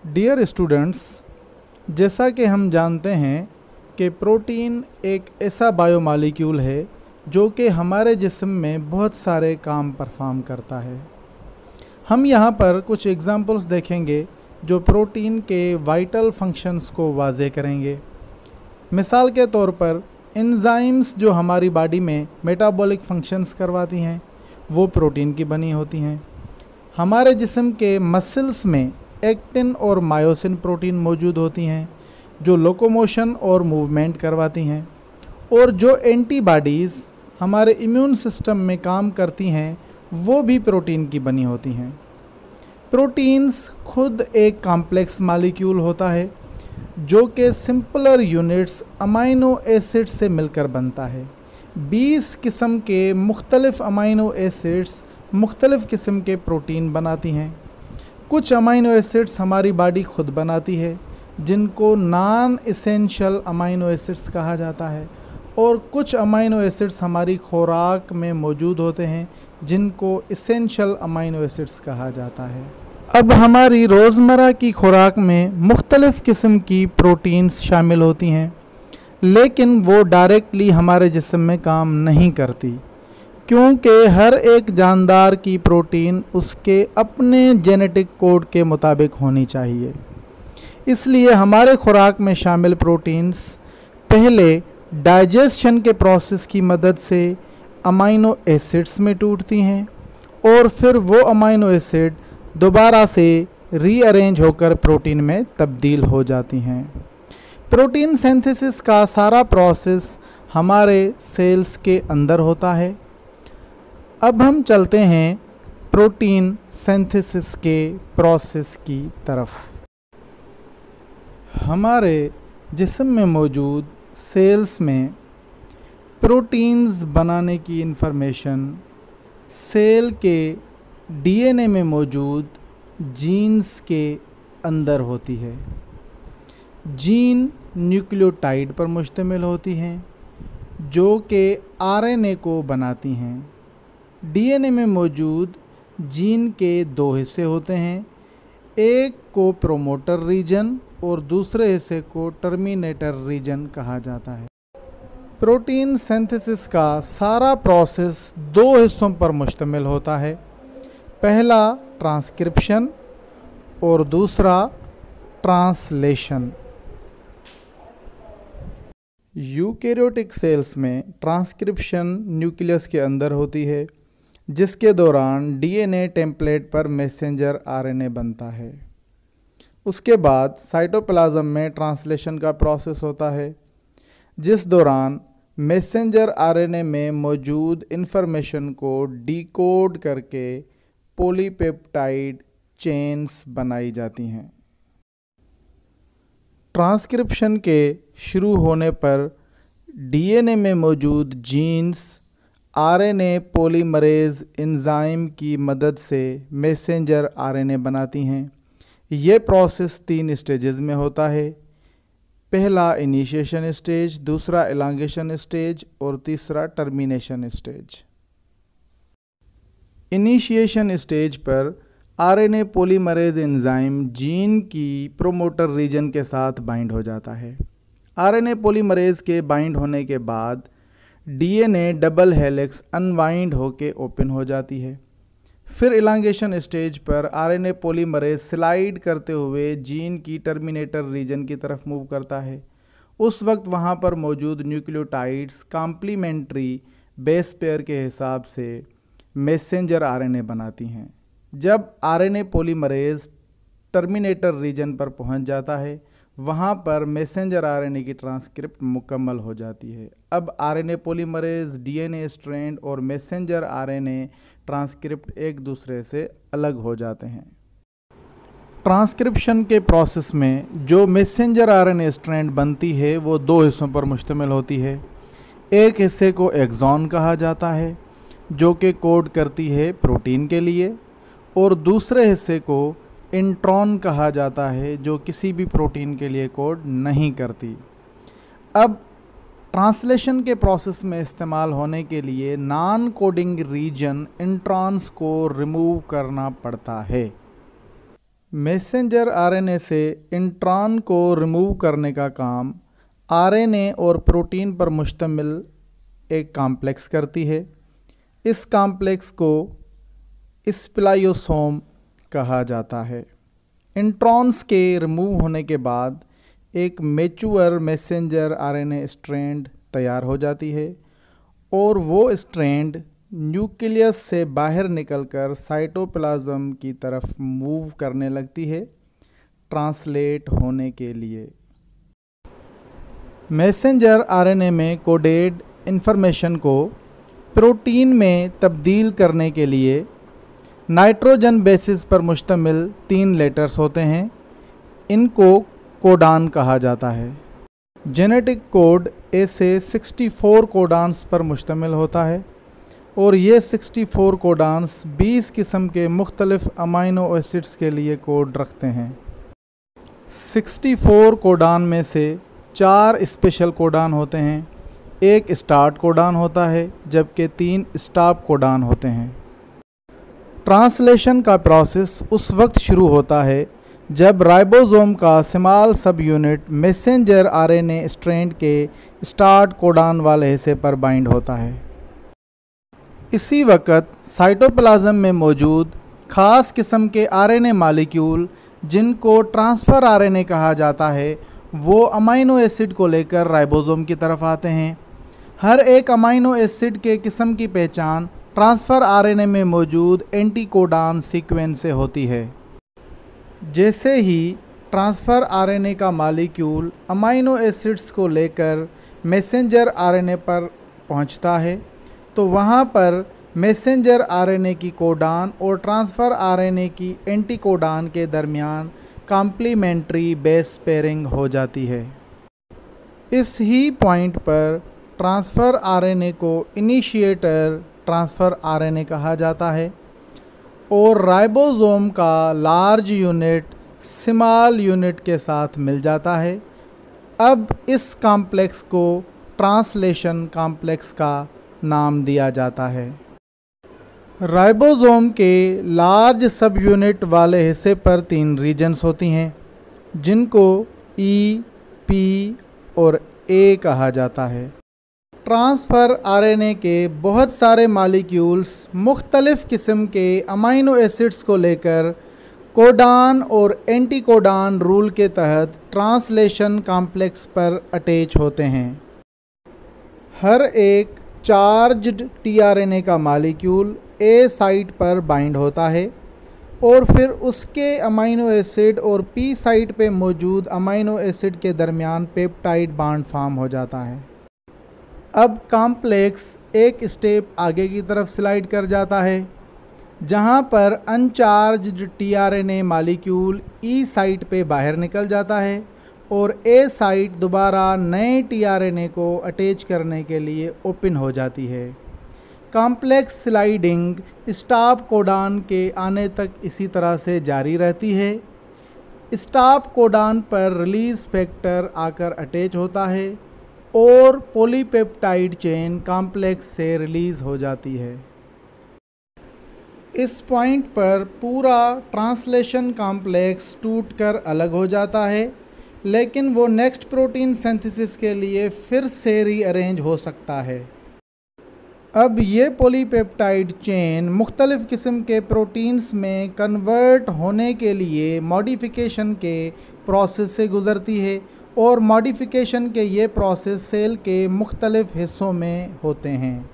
Dear students, जैसा कि हम जानते हैं कि प्रोटीन एक ऐसा बायोमॉलिक्यूल है जो कि हमारे जिस्म में बहुत सारे काम परफॉर्म करता है। हम यहाँ पर कुछ एग्जांपल्स देखेंगे जो प्रोटीन के वाइटल फंक्शंस को वाज़े करेंगे। मिसाल के तौर पर एंजाइम्स जो हमारी बॉडी में मेटाबॉलिक फंक्शंस करवाती हैं वो प्रोटीन की बनी होती हैं। हमारे जिस्म के मसल्स में एक्टिन और मायोसिन प्रोटीन मौजूद होती हैं जो लोकोमोशन और मूवमेंट करवाती हैं, और जो एंटीबॉडीज़ हमारे इम्यून सिस्टम में काम करती हैं वो भी प्रोटीन की बनी होती हैं। प्रोटीन्स खुद एक कॉम्प्लेक्स मॉलिक्यूल होता है जो कि सिंपलर यूनिट्स अमाइनो एसिड से मिलकर बनता है। 20 किस्म के मुख्तलिफ अमाइनो एसिड्स मुख्तलिफ किस्म के प्रोटीन बनाती हैं। कुछ अमाइनो एसिड्स हमारी बॉडी खुद बनाती है जिनको नॉन एसेंशियल अमाइनो एसिड्स कहा जाता है, और कुछ अमाइनो एसिड्स हमारी खुराक में मौजूद होते हैं जिनको एसेंशियल अमाइनो एसिड्स कहा जाता है। अब हमारी रोज़मर्रा की खुराक में मुख्तलिफ़ किस्म की प्रोटीन्स शामिल होती हैं, लेकिन वो डायरेक्टली हमारे जिस्म में काम नहीं करती, क्योंकि हर एक जानदार की प्रोटीन उसके अपने जेनेटिक कोड के मुताबिक होनी चाहिए। इसलिए हमारे खुराक में शामिल प्रोटीन्स पहले डाइजेशन के प्रोसेस की मदद से अमाइनो एसिड्स में टूटती हैं, और फिर वो अमाइनो एसिड दोबारा से रीअरेंज होकर प्रोटीन में तब्दील हो जाती हैं। प्रोटीन सिंथेसिस का सारा प्रोसेस हमारे सेल्स के अंदर होता है। अब हम चलते हैं प्रोटीन सिंथेसिस के प्रोसेस की तरफ। हमारे जिस्म में मौजूद सेल्स में प्रोटीन्स बनाने की इंफॉर्मेशन सेल के डीएनए में मौजूद जीन्स के अंदर होती है। जीन न्यूक्लियोटाइड पर मुश्तमिल होती हैं जो कि आरएनए को बनाती हैं। डीएनए में मौजूद जीन के दो हिस्से होते हैं, एक को प्रोमोटर रीजन और दूसरे हिस्से को टर्मिनेटर रीजन कहा जाता है। प्रोटीन सिंथेसिस का सारा प्रोसेस दो हिस्सों पर मुश्तमिल होता है, पहला ट्रांसक्रिप्शन और दूसरा ट्रांसलेशन। यूकेरियोटिक सेल्स में ट्रांसक्रिप्शन न्यूक्लियस के अंदर होती है, जिसके दौरान डीएनए टेम्पलेट पर मैसेंजर आरएनए बनता है। उसके बाद साइटोप्लाज्म में ट्रांसलेशन का प्रोसेस होता है, जिस दौरान मैसेंजर आरएनए में मौजूद इंफॉर्मेशन को डिकोड करके पॉलीपेप्टाइड चेन्स बनाई जाती हैं। ट्रांसक्रिप्शन के शुरू होने पर डीएनए में मौजूद जीन्स आरएनए पॉलीमरेज एंजाइम की मदद से मैसेंजर आरएनए बनाती हैं। ये प्रोसेस 3 स्टेजेस में होता है, पहला इनिशिएशन स्टेज, दूसरा एलांगेशन स्टेज और तीसरा टर्मिनेशन स्टेज। इनिशिएशन स्टेज पर आरएनए पॉलीमरेज एंजाइम जीन की प्रोमोटर रीजन के साथ बाइंड हो जाता है। आरएनए पॉलीमरेज के बाइंड होने के बाद डीएनए डबल हेलिक्स अनवाइंड होके ओपन हो जाती है। फिर इलांगेशन स्टेज पर आरएनए पॉलीमरेज स्लाइड करते हुए जीन की टर्मिनेटर रीजन की तरफ मूव करता है। उस वक्त वहाँ पर मौजूद न्यूक्लियोटाइड्स कॉम्प्लीमेंट्री बेस पेयर के हिसाब से मैसेंजर आरएनए बनाती हैं। जब आरएनए पॉलीमरेज टर्मिनेटर रीजन पर पहुँच जाता है, वहाँ पर मैसेंजर आरएनए की ट्रांसक्रिप्ट मुकम्मल हो जाती है। अब आरएनए पॉलीमरेज, डीएनए स्ट्रैंड और मैसेंजर आरएनए ट्रांसक्रिप्ट एक दूसरे से अलग हो जाते हैं। ट्रांसक्रिप्शन के प्रोसेस में जो मैसेंजर आरएनए स्ट्रैंड बनती है वो दो हिस्सों पर मुश्तमिल होती है। एक हिस्से को एक्सॉन कहा जाता है जो कि कोड करती है प्रोटीन के लिए, और दूसरे हिस्से को इंट्रॉन कहा जाता है जो किसी भी प्रोटीन के लिए कोड नहीं करती। अब ट्रांसलेशन के प्रोसेस में इस्तेमाल होने के लिए नॉन कोडिंग रीजन इंट्रॉन्स को रिमूव करना पड़ता है। मैसेंजर आरएनए से इंट्रॉन को रिमूव करने का काम आरएनए और प्रोटीन पर मुश्तमिल एक कॉम्प्लेक्स करती है। इस कॉम्प्लेक्स को स्प्लाइयोसोम कहा जाता है। इंट्रॉन्स के रिमूव होने के बाद एक मैच्योर मैसेंजर आरएनए स्ट्रैंड तैयार हो जाती है और वो स्ट्रैंड न्यूक्लियस से बाहर निकलकर साइटोप्लाज्म की तरफ मूव करने लगती है ट्रांसलेट होने के लिए। मैसेंजर आरएनए में कोडेड इंफॉर्मेशन को प्रोटीन में तब्दील करने के लिए नाइट्रोजन बेसिस पर मुश्तमिल 3 लेटर्स होते हैं। इनको कोडान कहा जाता है। जेनेटिक कोड ए से 64 कोडान्स पर मुश्तमिल होता है और ये 64 कोडान्स 20 किस्म के मुख्तलिफ अमाइनो एसिड्स के लिए कोड रखते हैं। 64 कोडान में से 4 स्पेशल कोडान होते हैं, एक स्टार्ट कोडान होता है जबकि 3 स्टॉप कोडान होते हैं। ट्रांसलेशन का प्रोसेस उस वक्त शुरू होता है जब राइबोसोम का स्मॉल सब यूनिट मैसेंजर आरएनए स्ट्रैंड के स्टार्ट कोडान वाले हिस्से पर बाइंड होता है। इसी वक्त साइटोप्लाज्म में मौजूद ख़ास किस्म के आरएनए मॉलिक्यूल जिनको ट्रांसफ़र आरएनए कहा जाता है वो अमाइनो एसिड को लेकर राइबोसोम की तरफ आते हैं। हर एक अमाइनो एसिड के किस्म की पहचान ट्रांसफ़र आरएनए में मौजूद एंटीकोडान सीक्वेंस से होती है। जैसे ही ट्रांसफ़र आरएनए का मॉलिक्यूल अमाइनो एसिड्स को लेकर मैसेंजर आरएनए पर पहुंचता है तो वहां पर मैसेंजर आरएनए की कोडान और ट्रांसफ़र आरएनए की एंटीकोडान के दरमियान कॉम्प्लीमेंट्री बेस पेयरिंग हो जाती है। इस ही पॉइंट पर ट्रांसफ़र आरएनए को इनिशिएटर ट्रांसफ़र आरएनए कहा जाता है और राइबोसोम का लार्ज यूनिट स्मॉल यूनिट के साथ मिल जाता है। अब इस कॉम्प्लेक्स को ट्रांसलेशन कॉम्प्लेक्स का नाम दिया जाता है। राइबोसोम के लार्ज सब यूनिट वाले हिस्से पर 3 रीजन्स होती हैं जिनको ई, पी और ए कहा जाता है। ट्रांसफ़र आरएनए के बहुत सारे मॉलिक्यूल्स मुख्तलिफ़ किस्म के अमाइनो एसिड्स को लेकर कोडान और एंटीकोडान रूल के तहत ट्रांसलेशन कॉम्प्लेक्स पर अटैच होते हैं। हर एक चार्ज्ड टीआरएनए का मॉलिक्यूल ए साइट पर बाइंड होता है और फिर उसके अमाइनो एसिड और पी साइट पे मौजूद अमाइनो एसिड के दरमियान पेप्टाइड बॉन्ड फॉर्म हो जाता है। अब कॉम्प्लेक्स एक स्टेप आगे की तरफ स्लाइड कर जाता है जहां पर अनचार्ज्ड टीआरएनए मॉलिक्यूल ई साइट पे बाहर निकल जाता है और ए साइट दोबारा नए टीआरएनए को अटैच करने के लिए ओपन हो जाती है। कॉम्प्लेक्स स्लाइडिंग स्टॉप कोडान के आने तक इसी तरह से जारी रहती है। स्टॉप कोडान पर रिलीज फैक्टर आकर अटैच होता है और पॉलीपेप्टाइड चेन कॉम्प्लेक्स से रिलीज़ हो जाती है। इस पॉइंट पर पूरा ट्रांसलेशन कॉम्प्लेक्स टूटकर अलग हो जाता है लेकिन वो नेक्स्ट प्रोटीन सिंथेसिस के लिए फिर से रीअरेंज हो सकता है। अब ये पॉलीपेप्टाइड चेन मुख्तलिफ़ किस्म के प्रोटीन्स में कन्वर्ट होने के लिए मॉडिफिकेशन के प्रोसेस से गुज़रती है और मॉडिफिकेशन के ये प्रोसेस सेल के मुख्तलिफ़ हिस्सों में होते हैं।